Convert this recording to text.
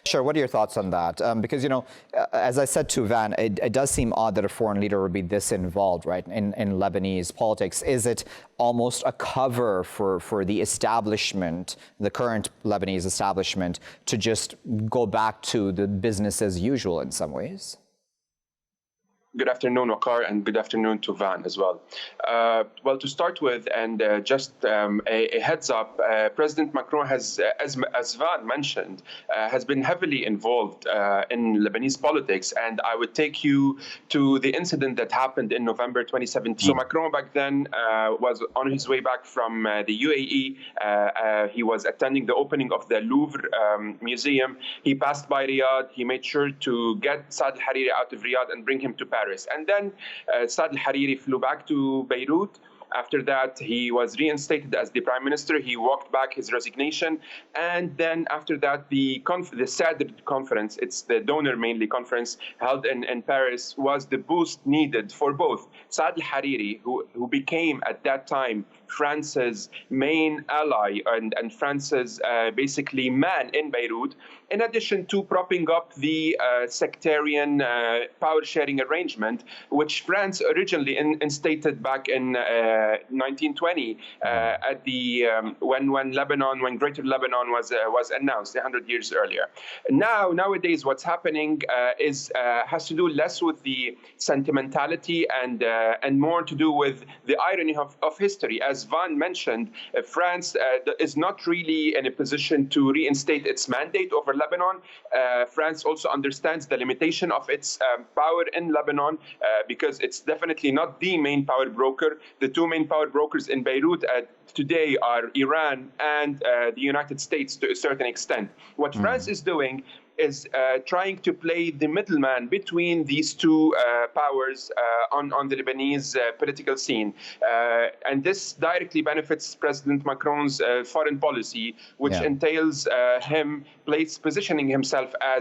Sure. What are your thoughts on that? Because, as I said to Van, it does seem odd that a foreign leader would be this involved, right, in Lebanese politics. Is it almost a cover for the establishment, the current Lebanese establishment, to just go back to the business as usual in some ways? Good afternoon, Waqar, and good afternoon to Van as well. Well, to start with, and just a heads up, President Macron has, as Van mentioned, has been heavily involved in Lebanese politics. And I would take you to the incident that happened in November 2017. So Macron back then was on his way back from the UAE. He was attending the opening of the Louvre Museum. He passed by Riyadh. He made sure to get Saad al-Hariri out of Riyadh and bring him to Paris. And then Saad al-Hariri flew back to Beirut. After that, he was reinstated as the prime minister. He walked back his resignation. And then after that, the SAD conference, it's the donor mainly conference held in Paris, was the boost needed for both Saad al-Hariri, who became at that time France's main ally and France's basically man in Beirut, in addition to propping up the sectarian power-sharing arrangement, which France originally instated back in 1920 at the when Greater Lebanon was announced 100 years earlier. Nowadays, what's happening has to do less with the sentimentality and more to do with the irony of history. As Van mentioned, France is not really in a position to reinstate its mandate over Lebanon. France also understands the limitation of its power in Lebanon because it's definitely not the main power broker. The two main power brokers in Beirut today are Iran and the United States to a certain extent. What France is doing is trying to play the middleman between these two powers on the Lebanese political scene. And this directly benefits President Macron's foreign policy, which entails him positioning himself as